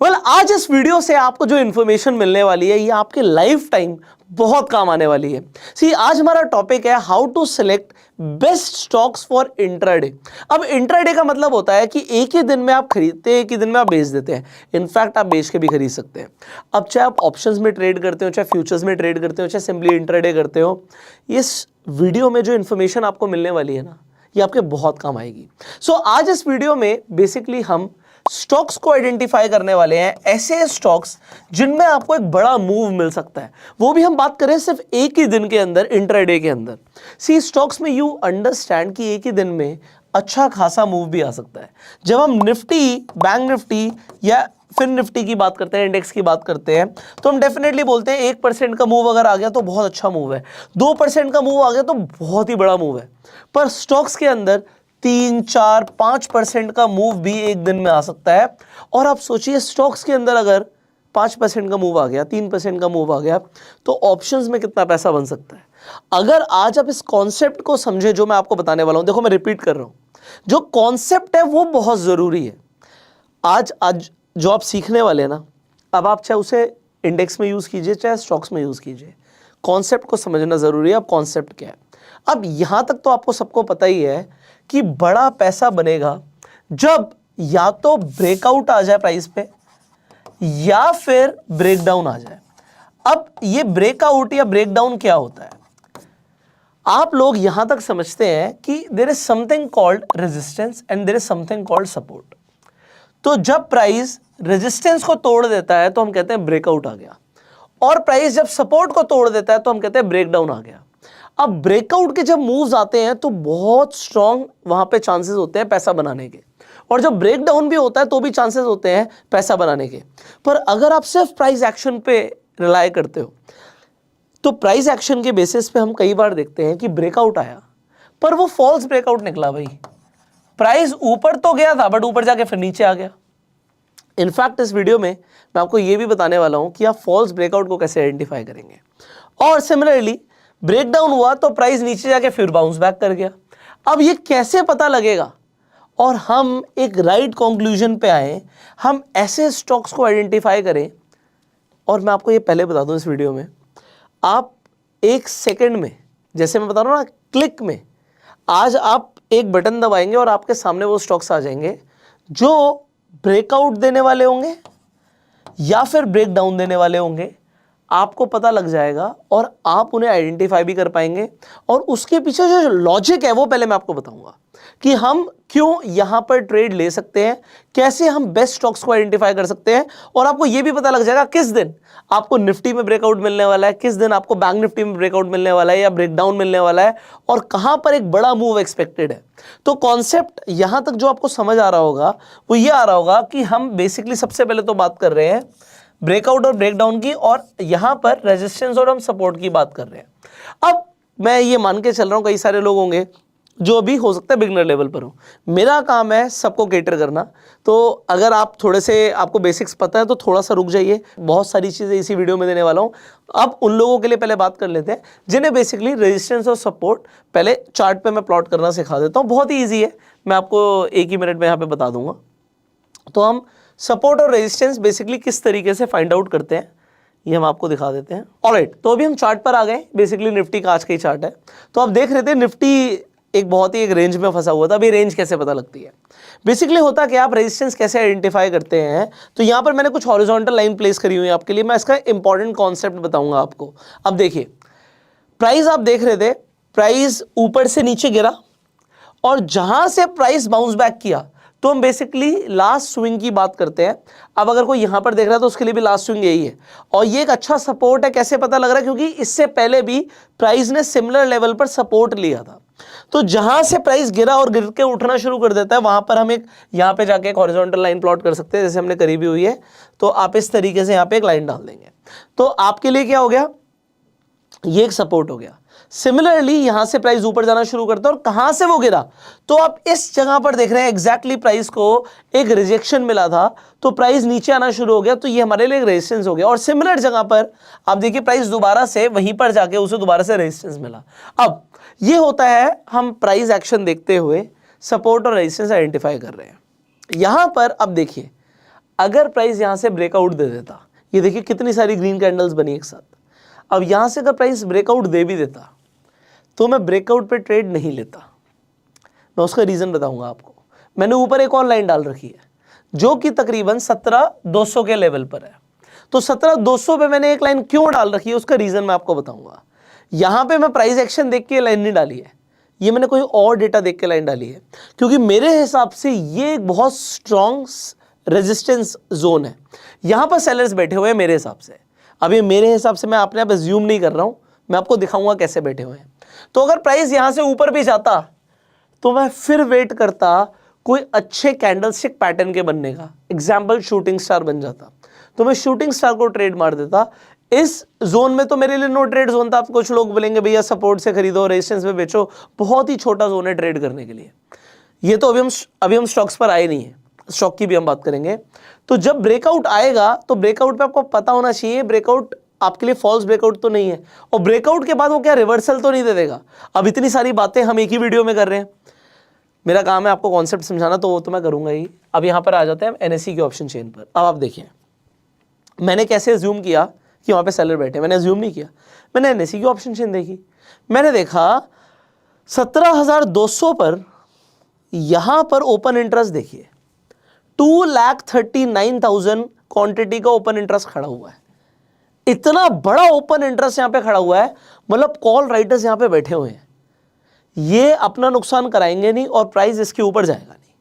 आज इस वीडियो से आपको जो इन्फॉर्मेशन मिलने वाली है ये आपके लाइफ टाइम बहुत काम आने वाली है। आज हमारा टॉपिक है how to select best stocks for intraday. अब इंट्राडे का मतलब होता है कि एक ही दिन में आप खरीदते हैं, एक ही दिन में आप बेच देते हैं। इनफैक्ट आप बेच के भी खरीद सकते हैं। अब चाहे आप ऑप्शंस में ट्रेड करते हो, चाहे फ्यूचर्स में ट्रेड करते हो, चाहे सिंपली इंट्राडे करते हो, इस वीडियो में जो इन्फॉर्मेशन आपको मिलने वाली है ना, ये आपके बहुत काम आएगी। आज इस वीडियो में बेसिकली हम स्टॉक्स को आइडेंटिफाई करने वाले हैं, ऐसे स्टॉक्स जिनमें आपको एक बड़ा मूव मिल सकता है, वो भी हम बात करें सिर्फ एक ही दिन के अंदर, इंट्राडे के अंदर। स्टॉक्स में यू अंडरस्टैंड कि एक ही दिन में अच्छा खासा मूव भी आ सकता है। जब हम निफ्टी, बैंक निफ्टी या फिर निफ्टी की बात करते हैं, इंडेक्स की बात करते हैं, तो हम डेफिनेटली बोलते हैं 1% का मूव अगर आ गया तो बहुत अच्छा मूव है, 2% का मूव आ गया तो बहुत ही बड़ा मूव है। पर स्टॉक्स के अंदर 3, 4, 5% का मूव भी एक दिन में आ सकता है। और आप सोचिए स्टॉक्स के अंदर अगर 5% का मूव आ गया, 3% का मूव आ गया, तो ऑप्शंस में कितना पैसा बन सकता है। अगर आज आप इस कॉन्सेप्ट को समझे जो मैं आपको बताने वाला हूं, देखो मैं रिपीट कर रहा हूं, जो कॉन्सेप्ट है वो बहुत जरूरी है। आज जो आप सीखने वाले हैं ना, अब आप चाहे उसे इंडेक्स में यूज कीजिए, चाहे स्टॉक्स में यूज कीजिए, कॉन्सेप्ट को समझना जरूरी है। अब कॉन्सेप्ट क्या है, अब यहां तक तो आपको सबको पता ही है कि बड़ा पैसा बनेगा जब या तो ब्रेकआउट आ जाए प्राइस पे या फिर ब्रेकडाउन आ जाए। अब ये ब्रेकआउट या ब्रेकडाउन क्या होता है, आप लोग यहां तक समझते हैं कि there is something called resistance and there is something called support. तो जब प्राइस रेजिस्टेंस को तोड़ देता है तो हम कहते हैं ब्रेकआउट आ गया, और प्राइस जब सपोर्ट को तोड़ देता है तो हम कहते हैं ब्रेकडाउन आ गया। अब ब्रेकआउट के जब मूव्स आते हैं तो बहुत स्ट्रांग वहां पे चांसेस होते हैं पैसा बनाने के, और जब ब्रेकडाउन भी होता है तो भी चांसेस होते हैं पैसा बनाने के। पर अगर आप सिर्फ प्राइस एक्शन पे रिलाय करते हो, तो प्राइस एक्शन के बेसिस पे हम कई बार देखते हैं कि ब्रेकआउट आया पर वो फॉल्स ब्रेकआउट निकला। भाई प्राइस ऊपर तो गया था बट ऊपर जाके फिर नीचे आ गया। इनफैक्ट इस वीडियो में मैं आपको यह भी बताने वाला हूं कि आप फॉल्स ब्रेकआउट को कैसे आइडेंटिफाई करेंगे। और सिमिलरली ब्रेकडाउन हुआ तो प्राइस नीचे जाके फिर बाउंस बैक कर गया। अब ये कैसे पता लगेगा और हम एक राइट कंक्लूजन पे आए, हम ऐसे स्टॉक्स को आइडेंटिफाई करें। और मैं आपको ये पहले बता दूं इस वीडियो में, आप 1 सेकंड में, जैसे मैं बता रहा हूं ना, क्लिक में, आज आप एक बटन दबाएंगे और आपके सामने वो स्टॉक्स आ जाएंगे जो ब्रेकआउट देने वाले होंगे या फिर ब्रेकडाउन देने वाले होंगे। आपको पता लग जाएगा और आप उन्हें आइडेंटिफाई भी कर पाएंगे। और उसके पीछे जो लॉजिक है वो पहले मैं आपको बताऊंगा कि हम क्यों यहां पर ट्रेड ले सकते हैं, कैसे हम बेस्ट स्टॉक्स को आइडेंटिफाई कर सकते हैं। और आपको यह भी पता लग जाएगा किस दिन आपको निफ्टी में ब्रेकआउट मिलने वाला है, किस दिन आपको बैंक निफ्टी में ब्रेकआउट मिलने वाला है या ब्रेकडाउन मिलने वाला है, और कहां पर एक बड़ा मूव एक्सपेक्टेड है। तो कॉन्सेप्ट यहां तक जो आपको समझ आ रहा होगा वो ये आ रहा होगा कि हम बेसिकली सबसे पहले तो बात कर रहे हैं ब्रेकआउट और ब्रेकडाउन की, और यहां पर रेजिस्टेंस और हम सपोर्ट की बात कर रहे हैं। अब मैं ये मान के चल रहा हूं कई सारे लोग होंगे जो भी हो सकता है बिगनर लेवल पर हो। मेरा काम है सबको केटर करना, तो अगर आप थोड़े से आपको बेसिक्स पता है तो थोड़ा सा रुक जाइए, बहुत सारी चीज़ें इसी वीडियो में देने वाला हूं। अब उन लोगों के लिए पहले बात कर लेते हैं जिन्हें बेसिकली रेजिस्टेंस और सपोर्ट पहले चार्ट पे मैं प्लॉट करना सिखा देता हूँ। बहुत ही ईजी है, मैं आपको 1 ही मिनट में यहाँ पे बता दूंगा। तो हम सपोर्ट और रेजिस्टेंस बेसिकली किस तरीके से फाइंड आउट करते हैं ये हम आपको दिखा देते हैं। ऑलराइट, तो अभी हम चार्ट पर आ गए। बेसिकली निफ्टी का आज का ही चार्ट है। तो आप देख रहे थे निफ्टी एक बहुत ही एक रेंज में फंसा हुआ था। अभी रेंज कैसे पता लगती है, बेसिकली होता कि आप रेजिस्टेंस कैसे आइडेंटिफाई करते हैं। तो यहां पर मैंने कुछ हॉरिजॉन्टल लाइन प्लेस करी हुई है आपके लिए, मैं इसका इंपॉर्टेंट कॉन्सेप्ट बताऊंगा आपको। अब देखिए प्राइस आप देख रहे थे, प्राइस ऊपर से नीचे गिरा और जहां से प्राइस बाउंस बैक किया तो हम बेसिकली लास्ट स्विंग की बात करते हैं। अब अगर कोई यहां पर देख रहा है तो उसके लिए भी लास्ट स्विंग यही है, और ये एक अच्छा सपोर्ट है। कैसे पता लग रहा है, क्योंकि इससे पहले भी प्राइस ने सिमिलर लेवल पर सपोर्ट लिया था। तो जहां से प्राइस गिरा और गिर के उठना शुरू कर देता है वहां पर हम एक यहां पे जाके एक हॉरिजॉन्टल लाइन प्लॉट कर सकते हैं, जैसे हमने करी भी हुई है। तो आप इस तरीके से यहां पे एक लाइन डाल देंगे तो आपके लिए क्या हो गया, ये एक सपोर्ट हो गया। सिमिलरली यहां से प्राइस ऊपर जाना शुरू करता है और कहां से वो गिरा, तो आप इस जगह पर देख रहे हैं एग्जैक्टली प्राइस को एक रिजेक्शन मिला था तो प्राइस नीचे आना शुरू हो गया, तो ये हमारे लिए एक रेजिस्टेंस हो गया। और सिमिलर जगह पर आप देखिए प्राइस दोबारा से वहीं पर जाके उसे दोबारा से रेजिस्टेंस मिला। अब ये होता है हम प्राइस एक्शन देखते हुए सपोर्ट और रेजिस्टेंस आइडेंटिफाई कर रहे हैं। यहां पर अब देखिए अगर प्राइस यहां से ब्रेकआउट दे देता, ये देखिए कितनी सारी ग्रीन कैंडल्स बनी एक साथ, अब यहां से अगर प्राइस ब्रेकआउट दे भी देता तो मैं ब्रेकआउट पे ट्रेड नहीं लेता। मैं उसका रीजन बताऊंगा आपको। मैंने ऊपर एक और लाइन डाल रखी है जो कि तकरीबन 17,200 के लेवल पर है। तो 17,200 पे मैंने एक लाइन क्यों डाल रखी है उसका रीजन मैं आपको बताऊंगा। यहां पे मैं प्राइस एक्शन देख के लाइन नहीं डाली है, ये मैंने कोई और डेटा देख के लाइन डाली है, क्योंकि मेरे हिसाब से ये एक बहुत स्ट्रॉन्ग रेजिस्टेंस जोन है। यहां पर सेलर्स बैठे हुए हैं मेरे हिसाब से। अभी मेरे हिसाब से मैं अपने आप एज्यूम नहीं कर रहा हूं, मैं आपको दिखाऊंगा कैसे बैठे हुए हैं। तो अगर प्राइस यहां से ऊपर भी जाता तो मैं फिर वेट करता कोई अच्छे कैंडलस्टिक पैटर्न के बनने का। एग्जाम्पल शूटिंग स्टार बन जाता तो मैं शूटिंग स्टार को ट्रेड मार देता। इस जोन में तो मेरे लिए नो ट्रेड जोन था। आप कुछ लोग बोलेंगे भैया सपोर्ट से खरीदो, रेजिस्टेंस पे बेचो, बहुत ही छोटा जोन है ट्रेड करने के लिए। ये तो अभी हम स्टॉक्स पर आए नहीं है, स्टॉक की भी हम बात करेंगे। तो जब ब्रेकआउट आएगा तो ब्रेकआउट पे आपको पता होना चाहिए ब्रेकआउट आपके लिए फॉल्स ब्रेकआउट तो नहीं है, और ब्रेकआउट के बाद वो क्या रिवर्सल तो नहीं दे देगा। अब इतनी सारी बातें हम एक ही वीडियो में कर रहे हैं, मेरा काम है आपको कॉन्सेप्ट समझाना, तो वो तो मैं करूंगा ही। अब यहां पर आ जाते हैं हम एनएससी की ऑप्शन चेन पर। अब आप देखिए मैंने कैसे अज्यूम किया कि वहां पे सेलर बैठे। मैंने अज्यूम नहीं किया, मैंने एनएससी की ऑप्शन चेन देखी, मैंने देखा 17,200 पर यहां पर ओपन इंटरेस्ट देखिए 2,39,000 क्वांटिटी का ओपन इंटरेस्ट खड़ा हुआ है। इतना बड़ा ओपन इंटरेस्ट यहां पे खड़ा हुआ है, मतलब कॉल राइटर्स यहां पे बैठे हुए हैं। ये अपना नुकसान कराएंगे नहीं और प्राइस इसके ऊपर जाएगा नहीं।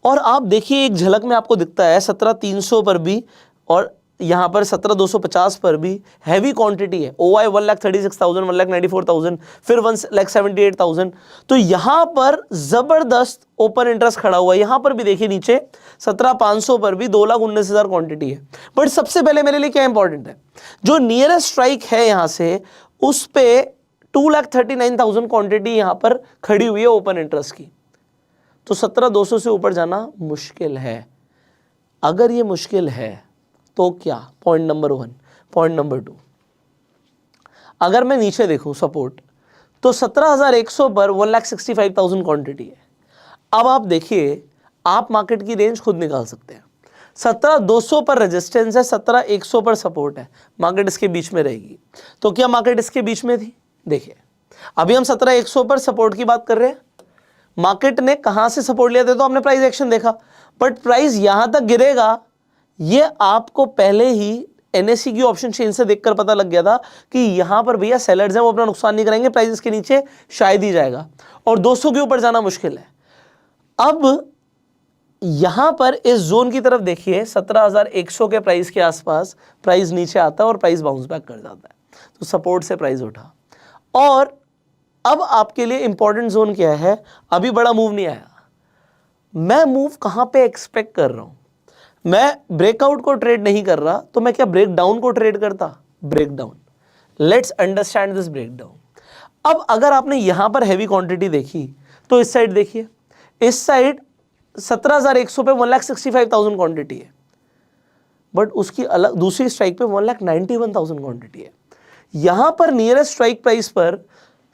और आप देखिए एक झलक में आपको दिखता है 17,300 पर भी और यहां पर 17,250 पर भी हैवी क्वांटिटी है। OI 1,36,000, 1,94,000, फिर 1,78,000। तो यहां पर जबरदस्त ओपन इंटरेस्ट खड़ा हुआ है। यहां पर भी देखिए नीचे 17,500 पर भी 2,19,000 क्वांटिटी है। बट सबसे पहले मेरे लिए क्या इंपॉर्टेंट है, जो नियरेस्ट स्ट्राइक है यहां से उस पे 2,39,000 क्वांटिटी यहां पर खड़ी हुई है ओपन इंटरेस्ट की। तो 17,200 से ऊपर जाना मुश्किल है। अगर ये मुश्किल है तो क्या, पॉइंट नंबर 1। पॉइंट नंबर 2, अगर मैं नीचे देखूं सपोर्ट तो 17,100 पर 1,65,000 क्वांटिटी है। अब आप देखिए आप मार्केट की रेंज खुद निकाल सकते हैं। 17,200 पर रेजिस्टेंस है, 17,100 पर सपोर्ट है, मार्केट इसके बीच में रहेगी। तो क्या मार्केट इसके बीच में थी? देखिए अभी हम 17,100 पर सपोर्ट की बात कर रहे हैं। मार्केट ने कहां से सपोर्ट लिया था तो हमने प्राइस एक्शन देखा, बट प्राइस यहां तक गिरेगा ये आपको पहले ही एनएससी की ऑप्शन चेन से देखकर पता लग गया था कि यहां पर भैया सेलर्स हैं, वो अपना नुकसान नहीं करेंगे, प्राइस इसके नीचे शायद ही जाएगा और 200 के ऊपर जाना मुश्किल है। अब यहां पर इस जोन की तरफ देखिए 17,100 के प्राइस के आसपास प्राइस नीचे आता है और प्राइस बाउंस बैक कर जाता है। तो सपोर्ट से प्राइस उठा। और अब आपके लिए इंपॉर्टेंट जोन क्या है, अभी बड़ा मूव नहीं आया, मैं मूव कहां पे एक्सपेक्ट कर रहा हूं। मैं ब्रेकआउट को ट्रेड नहीं कर रहा तो मैं क्या ब्रेक डाउन को ट्रेड करता? Break down. Let's understand this break down. अब अगर आपने यहां पर हैवी क्वांटिटी देखी तो इस साइड देखिए, इस साइड 17,100 पे 1,65,000 क्वांटिटी है, बट उसकी अलग दूसरी स्ट्राइक पे 1,91,000 क्वांटिटी है। यहां पर नियरेस्ट स्ट्राइक प्राइस पर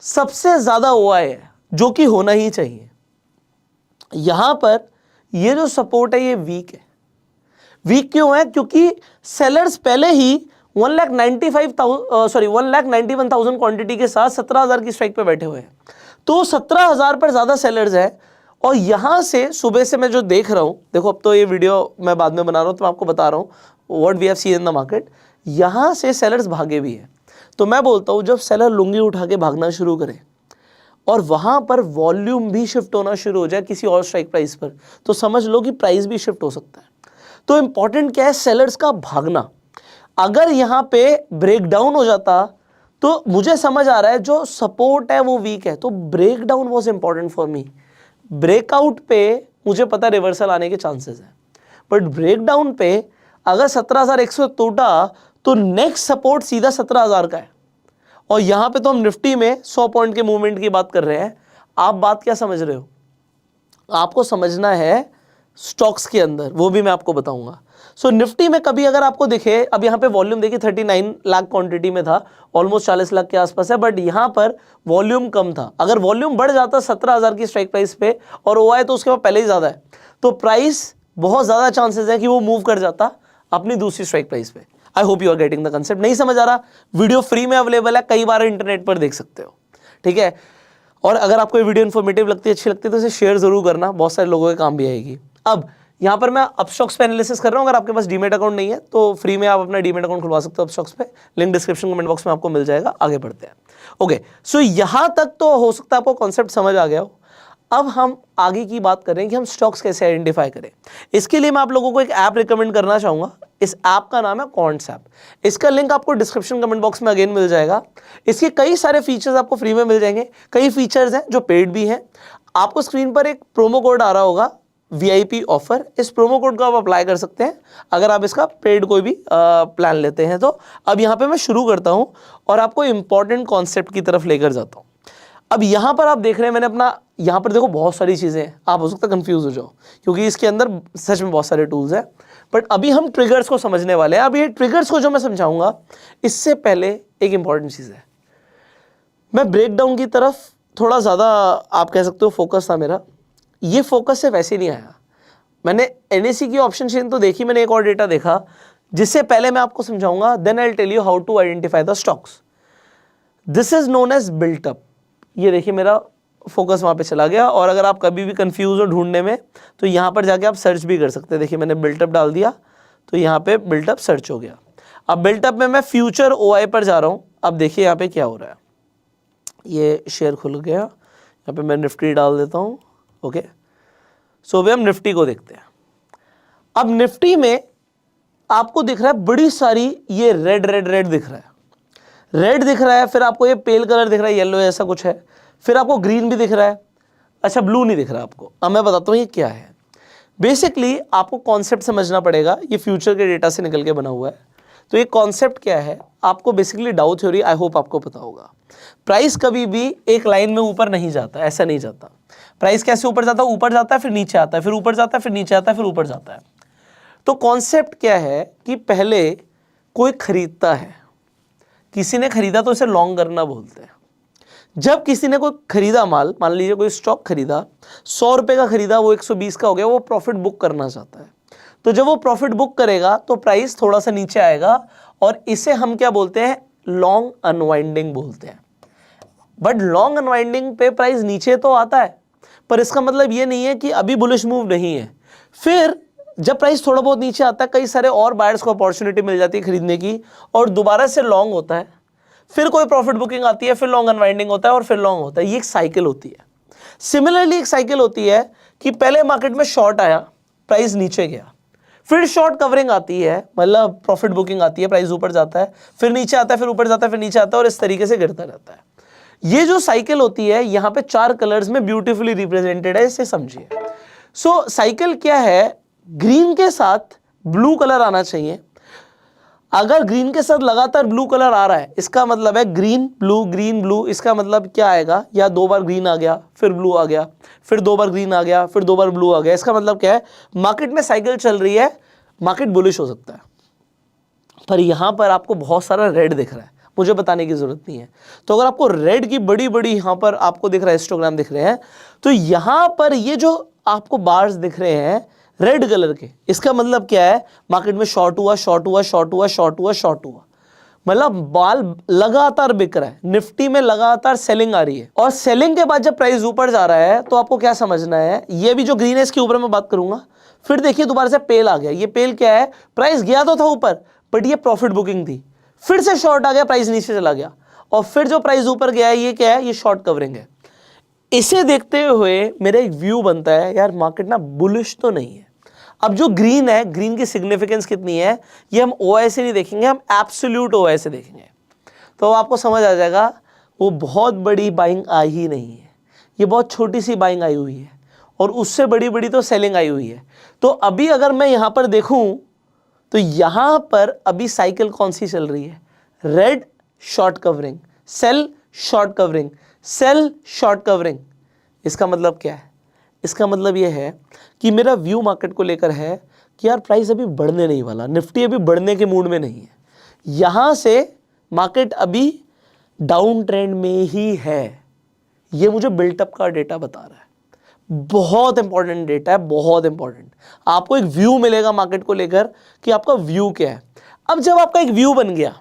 सबसे ज्यादा OI है जो कि होना ही चाहिए। यहां पर ये जो सपोर्ट है ये वीक है। वीक क्यों है? क्योंकि सेलर्स पहले ही 1,91,000 क्वांटिटी के साथ 17,000 की स्ट्राइक पे बैठे हुए हैं। तो 17,000 पर ज्यादा सेलर्स है और यहां से सुबह से मैं जो देख रहा हूं, देखो अब तो ये वीडियो मैं बाद में बना रहा हूं तो मैं आपको बता रहा हूं what we have seen in the market. यहां से सेलर्स भागे भी है। तो मैं बोलता हूं जब सेलर लुंगी उठा के भागना शुरू करे और वहां पर वॉल्यूम भी शिफ्ट होना शुरू हो जाए किसी और स्ट्राइक प्राइस पर, तो समझ लो कि प्राइस भी शिफ्ट हो सकता है। तो इंपॉर्टेंट क्या है? सेलर्स का भागना। अगर यहां पे ब्रेकडाउन हो जाता तो मुझे समझ आ रहा है जो सपोर्ट है वो वीक है, तो breakdown was important for me. Breakout पे मुझे पता रिवर्सल आने के चांसेस है, बट ब्रेकडाउन पे अगर 17,100 टूटा तो नेक्स्ट सपोर्ट सीधा 17,000 का है। और यहां पे तो हम निफ्टी में 100 पॉइंट के मूवमेंट की बात कर रहे हैं। आप बात क्या समझ रहे हो? आपको समझना है स्टॉक्स के अंदर, वो भी मैं आपको बताऊंगा। सो निफ्टी में कभी अगर आपको दिखे, अब यहां पे वॉल्यूम देखिए 39 लाख क्वांटिटी में था, ऑलमोस्ट 40 लाख के आसपास है, बट यहां पर वॉल्यूम कम था। अगर वॉल्यूम बढ़ जाता 17,000 की स्ट्राइक प्राइस पे और OI तो उसके बाद पहले ही ज्यादा है, तो प्राइस बहुत ज़्यादा चांसेस है कि वो मूव कर जाता अपनी दूसरी स्ट्राइक प्राइस पे। I hope you are getting the concept. नहीं समझ आ रहा, वीडियो फ्री में अवेलेबल है, कई बार इंटरनेट पर देख सकते हो, ठीक है। और अगर आपको ये वीडियो इन्फॉर्मेटिव लगती है, अच्छी लगती है, तो इसे शेयर जरूर करना, बहुत सारे लोगों के काम भी आएगी। अब यहाँ पर मैं अपस्टॉक्स पे एनालिसिस कर रहा हूँ। अगर आपके पास डीमेट अकाउंट नहीं है तो फ्री में आप अपना डीमेट अकाउंट खुलवा सकते हो अपस्टॉक्स पे, लिंक डिस्क्रिप्शन कमेंट बॉक्स में आपको मिल जाएगा। आगे बढ़ते हैं। ओके, सो यहाँ तक तो हो सकता है आपको कॉन्सेप्ट समझ आ गया हो। अब हम आगे की बात करें कि हम स्टॉक्स कैसे आइडेंटिफाई करें। इसके लिए मैं आप लोगों को एक ऐप रिकमेंड करना चाहूँगा। इस ऐप का नाम है क्वांट्स ऐप। इसका लिंक आपको डिस्क्रिप्शन कमेंट बॉक्स में अगेन मिल जाएगा। इसके कई सारे फीचर्स आपको फ्री में मिल जाएंगे, कई फीचर्स हैं जो पेड भी हैं। आपको स्क्रीन पर एक प्रोमो कोड आ रहा होगा, VIP ऑफर। इस प्रोमो कोड को आप अप्लाई कर सकते हैं अगर आप इसका पेड कोई भी प्लान लेते हैं तो। अब यहाँ पे मैं शुरू करता हूँ और आपको इंपॉर्टेंट कॉन्सेप्ट की तरफ लेकर जाता हूँ। अब यहाँ पर आप देख रहे हैं मैंने अपना, यहाँ पर देखो बहुत सारी चीज़ें हैं, आप हो सकता है कंफ्यूज हो जाओ क्योंकि इसके अंदर सच में बहुत सारे टूल्स हैं। बट अभी हम ट्रिगर्स को समझने वाले हैं। अब ये ट्रिगर्स को जो मैं समझाऊंगा, इससे पहले एक इंपॉर्टेंट चीज़ है, मैं ब्रेकडाउन की तरफ थोड़ा ज़्यादा आप कह सकते हो फोकस था मेरा। ये फोकस से वैसे नहीं आया, मैंने NSE की ऑप्शन चेन तो देखी, मैंने एक और डेटा देखा जिससे पहले मैं आपको समझाऊंगा, then I will tell you how to identify the stocks. This is known as built up. ये देखिए मेरा फोकस वहाँ पे चला गया। और अगर आप कभी भी कंफ्यूज हो ढूंढने में तो यहाँ पर जाके आप सर्च भी कर सकते हैं। देखिए मैंने बिल्टअप डाल दिया तो यहाँ पे बिल्टअप सर्च हो गया। अब बिल्टअप में मैं फ्यूचर OI पर जा रहा हूँ। अब देखिए यहाँ पे क्या हो रहा है, ये शेयर खुल गया, यहाँ पे मैं निफ्टी डाल देता हूँ। ओके, सो अभी हम निफ्टी को देखते हैं। अब निफ्टी में आपको दिख रहा है बड़ी सारी ये रेड रेड रेड दिख रहा है, रेड दिख रहा है, फिर आपको ये पेल कलर दिख रहा है, येलो ऐसा कुछ है, फिर आपको ग्रीन भी दिख रहा है, अच्छा ब्लू नहीं दिख रहा आपको। अब मैं बताता हूँ ये क्या है। बेसिकली आपको कॉन्सेप्ट समझना पड़ेगा, ये फ्यूचर के डेटा से निकल के बना हुआ है। तो ये कॉन्सेप्ट क्या है, आपको बेसिकली डाउ थ्योरी आई होप आपको पता होगा। प्राइस कभी भी एक लाइन में ऊपर नहीं जाता, ऐसा नहीं जाता। प्राइस कैसे ऊपर जाता है, ऊपर जाता है फिर नीचे आता है, फिर ऊपर जाता है फिर नीचे आता है, फिर ऊपर जाता है। तो कॉन्सेप्ट क्या है कि पहले कोई खरीदता है, किसी ने खरीदा तो इसे लॉन्ग करना बोलते हैं। जब किसी ने कोई खरीदा माल, मान लीजिए कोई स्टॉक खरीदा, 100 रुपये का खरीदा, वो 120 का हो गया, वो प्रॉफिट बुक करना चाहता है। तो जब वो प्रॉफिट बुक करेगा तो प्राइस थोड़ा सा नीचे आएगा और इसे हम क्या बोलते हैं, लॉन्ग अनवाइंडिंग बोलते हैं। बट लॉन्ग अनवाइंडिंग पे प्राइस नीचे तो आता है, पर इसका मतलब ये नहीं है कि अभी बुलिश मूव नहीं है। फिर जब प्राइस थोड़ा बहुत नीचे आता है, कई सारे और बायर्स को अपॉर्चुनिटी मिल जाती है खरीदने की और दोबारा से लॉन्ग होता है, फिर कोई प्रॉफिट बुकिंग आती है, फिर लॉन्ग अनवाइंडिंग होता है और फिर लॉन्ग होता है। ये एक साइकिल होती है। सिमिलरली एक साइकिल होती है कि पहले मार्केट में शॉर्ट आया, प्राइस नीचे गया, फिर शॉर्ट कवरिंग आती है, मतलब प्रॉफिट बुकिंग आती है, प्राइस ऊपर जाता है, फिर नीचे आता है, फिर ऊपर जाता है, फिर नीचे आता है और इस तरीके से गिरता रहता है। ये जो साइकिल होती है यहाँ पे 4 कलर्स में ब्यूटीफुली रिप्रेजेंटेड है, इसे समझिए। सो साइकिल क्या है, ग्रीन के साथ ब्लू कलर आना चाहिए। अगर ग्रीन के साथ लगातार ब्लू कलर आ रहा है, इसका मतलब है ग्रीन ब्लू। इसका मतलब क्या आएगा, या 2 बार ग्रीन आ गया, फिर ब्लू आ गया, फिर 2 बार ग्रीन आ गया, फिर 2 बार ब्लू आ गया। इसका मतलब क्या है, मार्केट में साइकिल चल रही है, मार्केट बुलिश हो सकता है। पर यहां पर आपको बहुत सारा रेड दिख रहा है, मुझे बताने की जरूरत नहीं है। तो अगर आपको रेड की बड़ी बड़ी यहां पर आपको दिख रहा है, हिस्टोग्राम दिख रहे हैं, तो यहां पर ये जो आपको बार्स दिख रहे हैं रेड कलर के, इसका मतलब क्या है, मार्केट में शॉर्ट हुआ, मतलब बाल लगातार बिक रहा है। निफ्टी में लगातार सेलिंग आ रही है और सेलिंग के बाद जब प्राइस ऊपर जा रहा है तो आपको क्या समझना है, ये भी जो ग्रीन है इसके ऊपर मैं बात करूंगा। फिर देखिए दोबारा से पेल आ गया। ये पेल क्या है, प्राइस गया तो था ऊपर बट ये प्रॉफिट बुकिंग थी, फिर से शॉर्ट आ गया, प्राइस नीचे चला गया और फिर जो प्राइस ऊपर गया है ये क्या है, ये शॉर्ट कवरिंग है। इसे देखते हुए मेरा एक व्यू बनता है, यार मार्केट ना बुलिश तो नहीं है। अब जो ग्रीन है, ग्रीन की सिग्निफिकेंस कितनी है, ये हम OI से नहीं देखेंगे, हम एब्सोल्यूट OI से देखेंगे। तो आपको समझ आ जाएगा वो बहुत बड़ी बाइंग आई ही नहीं है, ये बहुत छोटी सी बाइंग आई हुई है और उससे बड़ी बड़ी तो सेलिंग आई हुई है। तो अभी अगर मैं यहाँ पर देखूँ तो यहाँ पर अभी साइकिल कौन सी चल रही है, red short covering, sell short covering, sell short covering. इसका मतलब क्या है, इसका मतलब यह है कि मेरा व्यू मार्केट को लेकर है कि यार प्राइस अभी बढ़ने नहीं वाला, निफ्टी अभी बढ़ने के मूड में नहीं है, यहाँ से मार्केट अभी डाउन ट्रेंड में ही है। ये मुझे बिल्टअप का डेटा बता रहा है। बहुत इंपॉर्टेंट डेटा है, बहुत इंपॉर्टेंट। आपको एक व्यू मिलेगा मार्केट को लेकर कि आपका व्यू क्या है। अब जब आपका एक व्यू बन गया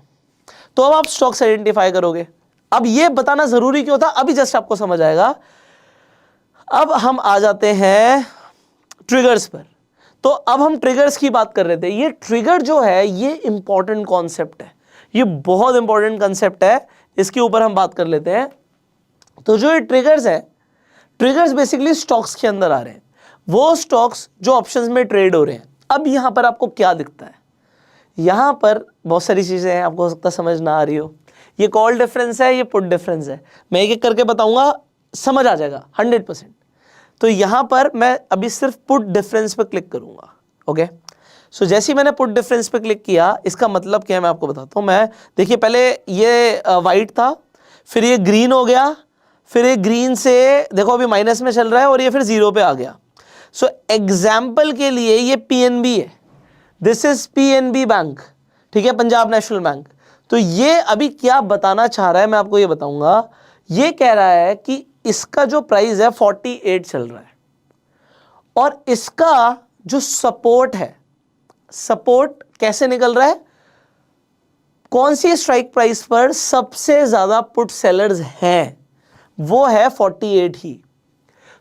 तो अब आप स्टॉक्स आइडेंटिफाई करोगे। अब ये बताना जरूरी क्यों था, अभी जस्ट आपको समझ आएगा। अब हम आ जाते हैं ट्रिगर्स पर। तो अब हम ट्रिगर्स की बात कर रहे थे। ये ट्रिगर जो है ये इंपॉर्टेंट कॉन्सेप्ट है, ये बहुत इंपॉर्टेंट कॉन्सेप्ट है, इसके ऊपर हम बात कर लेते हैं। तो जो ये ट्रिगर्स है, ट्रिगर्स बेसिकली स्टॉक्स के अंदर आ रहे हैं, वो स्टॉक्स जो ऑप्शंस में ट्रेड हो रहे हैं। अब यहां पर आपको क्या दिखता है, यहां पर बहुत सारी चीजें हैं, आपको हो सकता समझ ना आ रही हो। ये कॉल डिफरेंस है, ये पुट डिफरेंस है, मैं एक एक करके बताऊंगा, समझ आ जाएगा 100%। तो यहां पर मैं अभी सिर्फ पुट डिफरेंस पे क्लिक करूंगा। ओके, सो जैसे ही मैंने पुट डिफरेंस पे क्लिक किया, इसका मतलब क्या है मैं आपको बताता हूं। मैं देखिए, पहले ये वाइट था, फिर ये ग्रीन हो गया, फिर ये ग्रीन से देखो अभी माइनस में चल रहा है और ये फिर जीरो पे आ गया। सो एग्जाम्पल के लिए ये पीएनबी है, दिस इज पीएनबी बैंक, ठीक है, पंजाब नेशनल बैंक। तो ये अभी क्या बताना चाह रहा है मैं आपको ये बताऊंगा। ये कह रहा है कि इसका जो प्राइस है 48 चल रहा है और इसका जो सपोर्ट है, सपोर्ट कैसे निकल रहा है, कौन सी स्ट्राइक प्राइस पर सबसे ज्यादा पुट सेलर्स हैं, वो है 48 ही।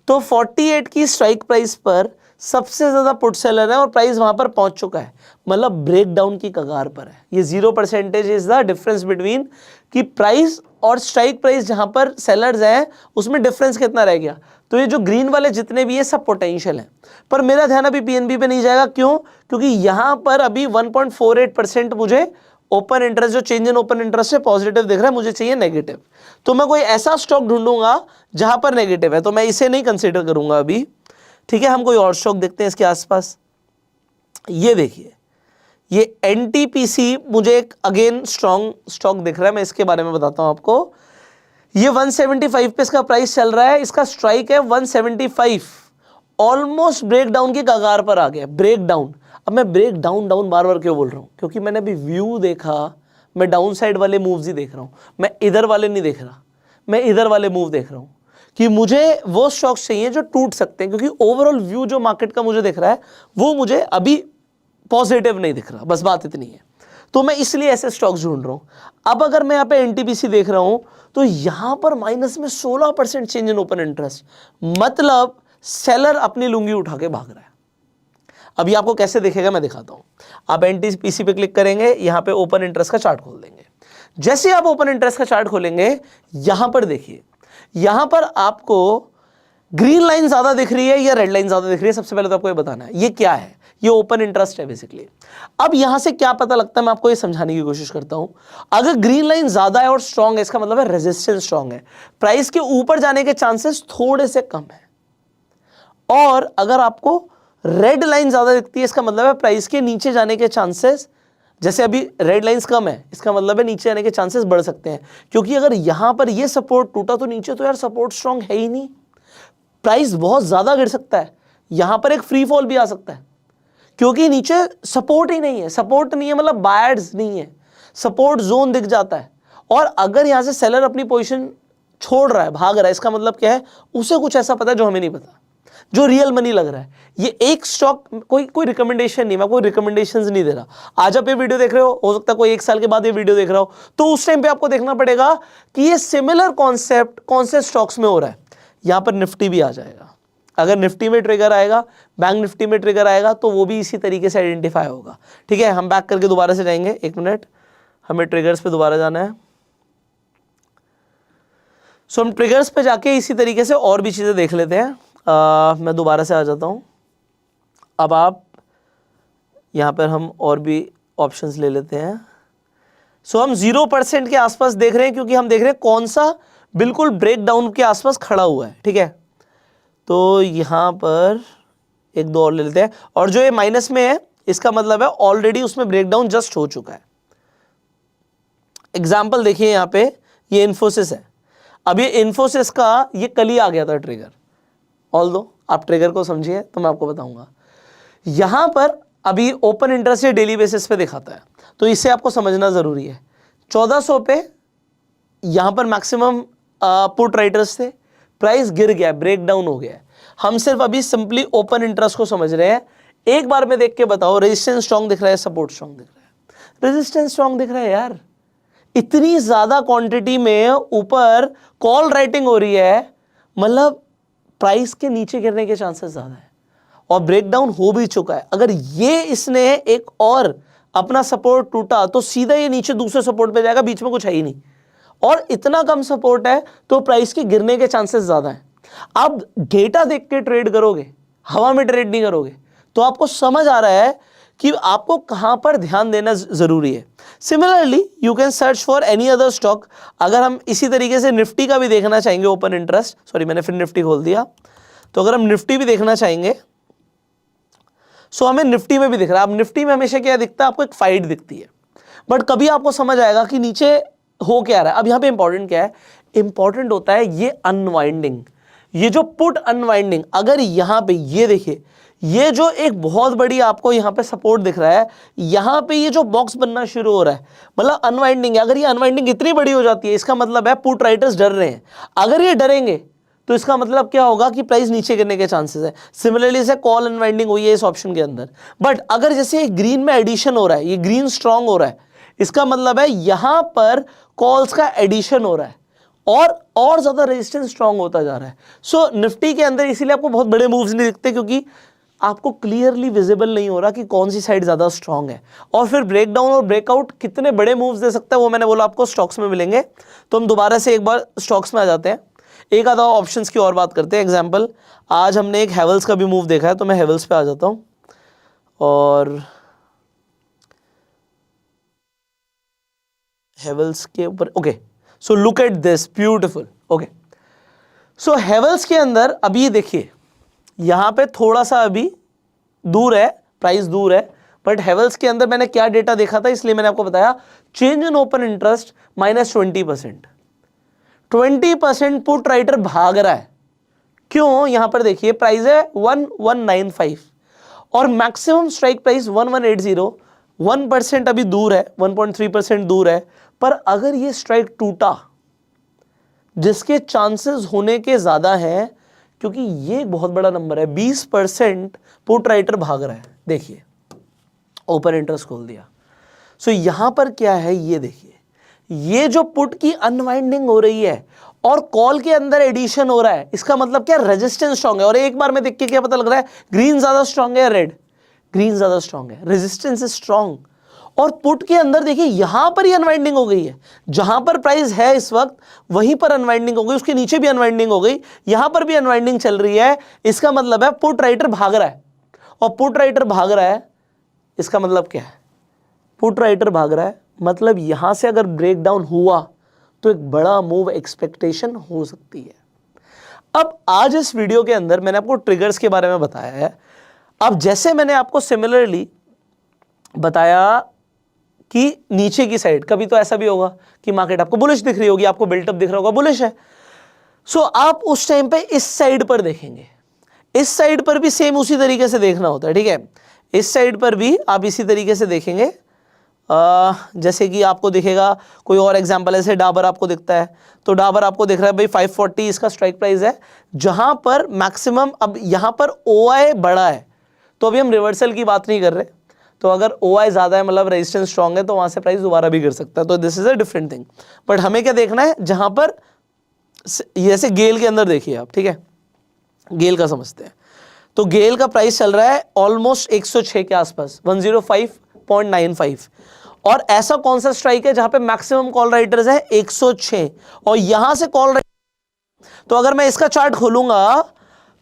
तो 48 की स्ट्राइक प्राइस पर सबसे ज्यादा पुट सेलर है और प्राइस वहां पर पहुंच चुका है, मतलब ब्रेकडाउन की कगार पर है। ये 0% इज द डिफरेंस बिटवीन कि प्राइस और स्ट्राइक प्राइस जहां पर सेलर्स हैं उसमें डिफरेंस कितना रह गया। तो ये जो ग्रीन वाले जितने भी है सब पोटेंशियल है, पर मेरा ध्यान अभी पीएनबी पे नहीं जाएगा। क्यों? क्योंकि यहां पर अभी 1.48% मुझे ओपन इंटरेस्ट, जो चेंज इन ओपन इंटरेस्ट है पॉजिटिव दिख रहा है, मुझे चाहिए नेगेटिव। तो मैं कोई ऐसा स्टॉक ढूंढूंगा जहां पर नेगेटिव है, तो मैं इसे नहीं कंसीडर करूंगा अभी, ठीक है। हम कोई और स्टॉक देखते हैं इसके आसपास। ये देखिए, ये एनटीपीसी मुझे एक अगेन स्ट्रॉन्ग स्टॉक दिख रहा है, मैं इसके बारे में बताता हूं आपको। ये 175 पे इसका प्राइस चल रहा है, इसका स्ट्राइक है 175, ऑलमोस्ट ब्रेकडाउन की कगार पर आ गया, ब्रेकडाउन। अब मैं ब्रेक डाउन डाउन बार बार क्यों बोल रहा हूं, क्योंकि मैंने अभी व्यू देखा, मैं डाउन साइड वाले मूव्स ही देख रहा हूं, मैं इधर वाले नहीं देख रहा, मैं इधर वाले मूव देख रहा हूं कि मुझे वो स्टॉक्स चाहिए जो टूट सकते हैं, क्योंकि ओवरऑल व्यू जो मार्केट का मुझे दिख रहा है वो मुझे अभी पॉजिटिव नहीं दिख रहा, बस बात इतनी है। तो मैं इसलिए ऐसे स्टॉक्स ढूंढ रहा हूं। अब अगर मैं यहाँ पे एनटीपीसी देख रहा हूं तो यहां पर माइनस में 16% चेंज इन ओपन इंटरेस्ट, मतलब सेलर अपनी लुंगी उठा के भाग रहा है। अभी आपको कैसे दिखेगा मैं दिखाता हूं। आप एनटीपीसी पे क्लिक करेंगे, यहां पे ओपन इंटरेस्ट का चार्ट खोल देंगे। जैसे आप ओपन इंटरेस्ट का चार्ट खोलेंगे, यहां पर देखिए, यहां पर आपको ग्रीन लाइन ज्यादा दिख रही है या रेड लाइन ज्यादा दिख रही है। सबसे पहले तो आपको ये बताना है ये क्या है, ये ओपन इंटरेस्ट है बेसिकली। अब यहां से क्या पता लगता है, मैं आपको ये समझाने की कोशिश करता हूं। अगर ग्रीन लाइन ज्यादा है और स्ट्रांग है, इसका मतलब है रेजिस्टेंस स्ट्रांग है, प्राइस के ऊपर जाने के चांसेस थोड़े से कम है। और अगर आपको रेड लाइन ज्यादा दिखती है, इसका मतलब है प्राइस के नीचे जाने के चांसेस, जैसे अभी रेड लाइंस कम है, इसका मतलब है नीचे जाने के चांसेस बढ़ सकते हैं। क्योंकि अगर यहां पर ये सपोर्ट टूटा तो नीचे तो यार सपोर्ट स्ट्रांग है ही नहीं, प्राइस बहुत ज्यादा गिर सकता है, यहां पर एक फ्री फॉल भी आ सकता है, क्योंकि नीचे सपोर्ट ही नहीं है। सपोर्ट नहीं है मतलब बायर्स नहीं है, सपोर्ट जोन दिख जाता है। और अगर यहां से सेलर अपनी पोजीशन छोड़ रहा है, भाग रहा है, इसका मतलब क्या है, उसे कुछ ऐसा पता है जो हमें नहीं पता, जो रियल मनी लग रहा है। ये एक स्टॉक, कोई रिकमेंडेशन नहीं, मैं कोई रिकमेंडेशंस नहीं दे रहा। आज आप ये वीडियो देख रहे हो सकता है कोई 1 साल के बाद ये वीडियो देख रहा हो, तो उस टाइम पे आपको देखना पड़ेगा कि ये सिमिलर कॉन्सेप्ट कौन से स्टॉक्स में हो रहा है। यहां पर निफ्टी भी आ जाएगा, अगर निफ्टी में ट्रिगर आएगा, बैंक निफ्टी में ट्रिगर आएगा, तो वो भी इसी तरीके से आइडेंटिफाई होगा। ठीक है, हम बैक करके दोबारा से जाएंगे, 1 मिनट, हमें ट्रिगर्स पे दोबारा जाना है। सो हम ट्रिगर्स पे जाके इसी तरीके से और भी चीजें देख लेते हैं। मैं दोबारा से आ जाता हूं। अब आप यहां पर हम और भी ऑप्शंस ले लेते हैं। सो हम 0% के आसपास देख रहे हैं, क्योंकि हम देख रहे हैं कौन सा बिल्कुल ब्रेकडाउन के आसपास खड़ा हुआ है। ठीक है, तो यहां पर 1-2 और ले लेते हैं। और जो ये माइनस में है, इसका मतलब है ऑलरेडी उसमें ब्रेकडाउन जस्ट हो चुका है। एग्जाम्पल देखिए, यहां पे ये इन्फोसिस है। अब ये इन्फोसिस का ये कल ही आ गया था ट्रिगर, ऑल्दो आप ट्रिगर को समझिए तो मैं आपको बताऊंगा। यहां पर अभी ओपन इंटरेस्ट ये डेली बेसिस पे दिखाता है, तो इसे आपको समझना जरूरी है। 1400 पे यहां पर मैक्सिमम पुट राइटर्स थे, प्राइस गिर गया, ब्रेक डाउन हो गया। हम सिर्फ अभी सिंपली ओपन इंटरेस्ट को समझ रहे हैं। एक बार में देख के बताओ, रेजिस्टेंस स्ट्रॉन्ग दिख रहा है, सपोर्ट स्ट्रॉन्ग दिख रहा है? रेजिस्टेंस स्ट्रॉन्ग दिख रहा है यार। इतनी ज्यादा क्वांटिटी में ऊपर कॉल राइटिंग हो रही है, मतलब प्राइस के नीचे गिरने के चांसेस ज्यादा है और ब्रेकडाउन हो भी चुका है। अगर ये इसने एक और अपना सपोर्ट टूटा तो सीधा ये नीचे दूसरे सपोर्ट पे जाएगा, बीच में कुछ है ही नहीं, और इतना कम सपोर्ट है तो प्राइस के गिरने के चांसेस ज्यादा हैं। आप डेटा देख के ट्रेड करोगे, हवा में ट्रेड नहीं करोगे, तो आपको समझ आ रहा है कि आपको कहां पर ध्यान देना जरूरी है। Similarly you can search for any other stock. अगर हम इसी तरीके से निफ्टी का भी देखना चाहेंगे, ओपन इंटरेस्ट, सॉरी मैंने फिर निफ्टी खोल दिया, तो अगर हम निफ्टी भी देखना चाहेंगे सो हमें निफ्टी में भी दिख रहा है। अब निफ्टी में हमेशा क्या दिखता है, आपको एक फाइट दिखती है, बट कभी आपको समझ आएगा कि नीचे हो क्या रहा है। अब यहां पे इंपॉर्टेंट क्या है, इंपॉर्टेंट होता है ये अनवाइंडिंग, ये जो पुट अनवाइंडिंग। अगर यहां पे ये देखिए, ये जो एक बहुत बड़ी आपको यहां पे सपोर्ट दिख रहा है, यहां पे ये जो बॉक्स बनना शुरू हो रहा है, मतलब अनवाइंडिंग है। अगर ये अनवाइंडिंग इतनी बड़ी हो जाती है, इसका मतलब है पुट राइटर्स डर रहे हैं। अगर ये डरेंगे तो इसका मतलब क्या होगा कि प्राइस नीचे गिरने के चांसेस है। सिमिलरली से कॉल अनवाइंडिंग हुई है इस ऑप्शन के अंदर, बट अगर जैसे ग्रीन में एडिशन हो रहा है, ये ग्रीन स्ट्रांग हो रहा है, इसका मतलब है यहां पर कॉल्स का एडिशन हो रहा है और ज्यादा रेजिस्टेंस स्ट्रांग होता जा रहा है। सो निफ्टी के अंदर इसीलिए आपको बहुत बड़े मूव्स नहीं दिखते, क्योंकि आपको क्लियरली विजिबल नहीं हो रहा कि कौन सी साइड ज्यादा स्ट्रांग है। और फिर ब्रेकडाउन और ब्रेकआउट कितने बड़े मूव्स दे सकता है वो मैंने बोला आपको स्टॉक्स में मिलेंगे। तो हम दोबारा से एक बार स्टॉक्स में आ जाते हैं, एक आधा ऑप्शंस की और बात करते हैं। एग्जांपल, आज हमने एक हैवेल्स का भी मूव देखा है, तो मैं हैवेल्स पे आ जाता हूं और हैवेल्स के ऊपर, okay so look at this beautiful. Okay so Havells के अंदर अभी देखिए, यहां पे थोड़ा सा अभी दूर है, प्राइस दूर है, बट हैवेल्स के अंदर मैंने क्या डेटा देखा था, इसलिए मैंने आपको बताया, change in open interest -20%। 20% put writer भाग रहा है। क्यों? यहां पर देखिए प्राइस है 1195 और मैक्सिमम स्ट्राइक प्राइस 1180। 1% अभी दूर है, 1.3% दूर है, पर अगर ये स्ट्राइक टूटा, जिसके चांसेस होने के ज्यादा हैं, क्योंकि ये बहुत बड़ा नंबर है, 20% पुट राइटर भाग रहा है। देखिए ओपन इंटरेस्ट खोल दिया, सो यहां पर क्या है, ये देखिए, ये जो पुट की अनवाइंडिंग हो रही है और कॉल के अंदर एडिशन हो रहा है, इसका मतलब क्या, रेजिस्टेंस स्ट्रांग है। और एक बार में देख के क्या पता लग रहा है, ग्रीन ज्यादा स्ट्रांग है या रेड? ग्रीन ज्यादा स्ट्रांग है, रेजिस्टेंस इज स्ट्रांग। और पुट के अंदर देखिए यहां पर ही अनवाइंडिंग हो गई है, जहां पर प्राइस है इस वक्त वहीं पर अनवाइंडिंग हो गई, उसके नीचे भी अनवाइंडिंग हो गई, यहां पर भी अनवाइंडिंग चल रही है। इसका मतलब है पुट राइटर भाग रहा है, और पुट राइटर भाग रहा है, इसका मतलब क्या है, पुट राइटर भाग रहा है, मतलब यहां से अगर ब्रेकडाउन हुआ तो एक बड़ा मूव एक्सपेक्टेशन हो सकती है। अब आज इस वीडियो के अंदर मैंने आपको ट्रिगर्स के बारे में बताया है। अब जैसे मैंने आपको सिमिलरली बताया कि नीचे की साइड, कभी तो ऐसा भी होगा कि मार्केट आपको बुलिश दिख रही होगी, आपको बिल्टअप दिख रहा होगा, बुलिश है, सो आप उस टाइम पे इस साइड पर देखेंगे। इस साइड पर भी सेम उसी तरीके से देखना होता है, ठीक है। इस साइड पर भी आप इसी तरीके से देखेंगे। जैसे कि आपको दिखेगा, कोई और एग्जांपल ऐसे डाबर आपको दिखता है, तो डाबर आपको दिख रहा है भाई 540 इसका स्ट्राइक प्राइस है, जहां पर मैक्सिमम, अब यहां पर OI बड़ा है, तो अभी हम रिवर्सल की बात नहीं कर रहे, तो अगर OI ज्यादा है, मतलब रेजिस्टेंस स्ट्रांग है, तो वहां से प्राइस दोबारा भी गिर सकता है, तो this is a different thing. But हमें क्या देखना है, जहां पर जैसे गेल के अंदर देखिए आप, ठीक है, गेल का समझते हैं, तो गेल का प्राइस चल रहा है ऑलमोस्ट 106 के आसपास, 105.95, और ऐसा कौन सा स्ट्राइक है जहां पे मैक्सिमम कॉल राइटर्स है 106, और यहां से कॉल राइटर, तो अगर मैं इसका चार्ट खोलूंगा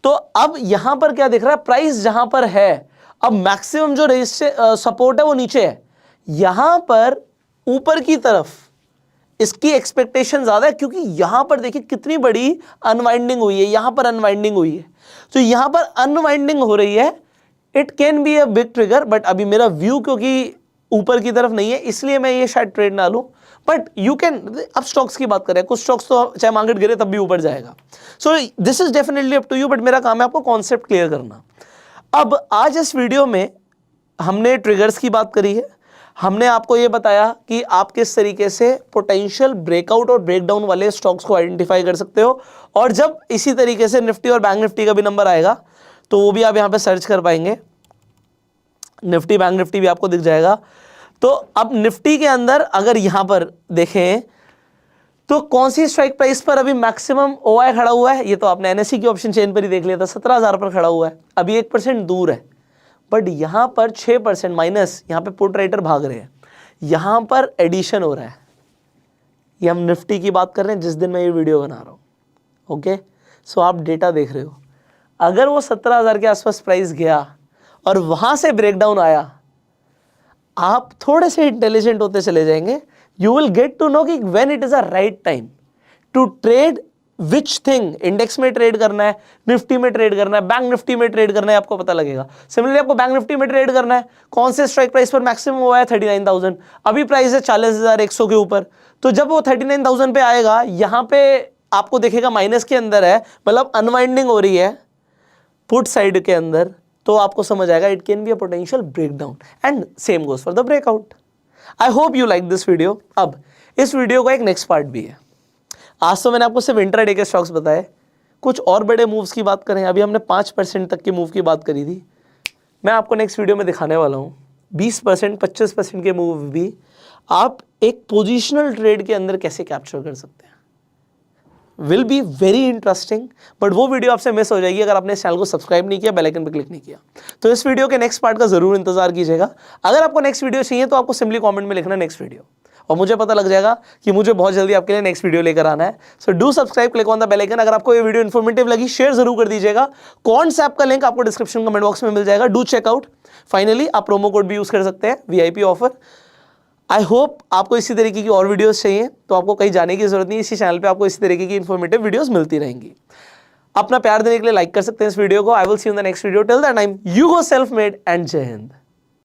तो अब यहां पर क्या दिख रहा है, प्राइस जहां पर है, अब मैक्सिमम जो सपोर्ट है वो नीचे है, यहां पर ऊपर की तरफ इसकी एक्सपेक्टेशन ज्यादा है, क्योंकि यहां पर देखिए कितनी बड़ी अनवाइंडिंग हुई है, यहां पर अनवाइंडिंग हुई है, तो यहां पर अनवाइंडिंग हो रही है, it can be a big trigger. But अभी मेरा व्यू क्योंकि ऊपर की तरफ नहीं है, इसलिए मैं ये शायद ट्रेड ना लूं, बट यू कैन, अब स्टॉक्स की बात करें, कुछ स्टॉक्स तो चाहे मार्केट गिरे तब भी ऊपर जाएगा, so this is definitely up to you, but मेरा काम है आपको कॉन्सेप्ट क्लियर करना। अब आज इस वीडियो में हमने ट्रिगर्स की बात करी है, हमने आपको ये बताया कि आप किस तरीके से पोटेंशियल ब्रेकआउट और ब्रेकडाउन वाले स्टॉक्स को आइडेंटिफाई कर सकते हो, और जब इसी तरीके से निफ्टी और बैंक निफ्टी का भी नंबर आएगा तो वो भी आप यहाँ पे सर्च कर पाएंगे, निफ्टी बैंक निफ्टी भी आपको दिख जाएगा। तो अब निफ्टी के अंदर अगर यहाँ पर देखें तो कौन सी स्ट्राइक प्राइस पर अभी मैक्सिमम ओआई खड़ा हुआ है, ये तो आपने एनएससी की ऑप्शन चेन पर ही देख लिया था, 17,000 पर खड़ा हुआ है, अभी 1% दूर है, बट यहां पर 6% माइनस, यहां पे पुट राइटर भाग रहे हैं, यहां पर एडिशन हो रहा है। ये हम निफ्टी की बात कर रहे हैं जिस दिन मैं ये वीडियो बना रहा हूं। ओके, सो आप डेटा देख रहे हो, अगर वो 17,000 के आसपास प्राइस गया और वहां से ब्रेकडाउन आया, आप थोड़े से इंटेलिजेंट होते चले जाएंगे, you will get to know कि when it is a right time to trade which thing. Index में ट्रेड करना है, निफ्टी में ट्रेड करना है, बैंक निफ्टी में ट्रेड करना है, आपको पता लगेगा। सिमिलरली आपको बैंक निफ्टी में ट्रेड करना है, कौन से स्ट्राइक प्राइस पर मैक्सिमम हुआ है 39,000, अभी प्राइस है 40,100 के ऊपर, तो जब वो 39,000 पे आएगा, यहां पे आपको देखेगा माइनस के अंदर है, मतलब अनवाइंडिंग हो रही है पुट साइड के अंदर, तो आपको समझ आएगा it can be a potential breakdown and same goes for the breakout. I hope you like this video. अब इस वीडियो का एक नेक्स्ट पार्ट भी है। आज तो मैंने आपको सिर्फ इंट्राडे के स्टॉक्स बताए, कुछ और बड़े मूव्स की बात करें, अभी हमने 5% तक के मूव की बात करी थी, मैं आपको नेक्स्ट वीडियो में दिखाने वाला हूँ 20%, 25% के मूव भी आप एक पोजिशनल ट्रेड के अंदर कैसे कैप्चर कर सकते हैं। Will be very interesting, but वो वीडियो आपसे मिस हो जाएगी अगर आपने इस चैनल को सब्सक्राइब नहीं किया, बेल आइकन पर क्लिक नहीं किया। तो इस वीडियो के नेक्स्ट पार्ट का जरूर इंतजार कीजिएगा। अगर आपको नेक्स्ट वीडियो चाहिए तो आपको सिंपली कमेंट में लिखना नेक्स्ट वीडियो, और मुझे पता लग जाएगा कि मुझे बहुत जल्दी आपके लिए नेक्स्ट वीडियो लेकर आना है। So do subscribe, click on the bell icon. अगर आपको ये वीडियो इन्फॉर्मेटिव लगी, शेयर जरूर कर दीजिएगा। कॉन्स ऐप का लिंक आपको डिस्क्रिप्शन कमेंट बॉक्स में मिल जाएगा, डू चेकआउट। फाइनली आप प्रोमो कोड भी यूज कर सकते हैं, वीआईपी ऑफर। आई होप आपको इसी तरीके की और वीडियोस चाहिए तो आपको कहीं जाने की जरूरत नहीं, इसी चैनल पे आपको इसी तरीके की इन्फॉर्मेटिव वीडियोस मिलती रहेंगी। अपना प्यार देने के लिए लाइक कर सकते हैं इस वीडियो को। I will see you in the next video. Till that time, you go self made and जय हिंद।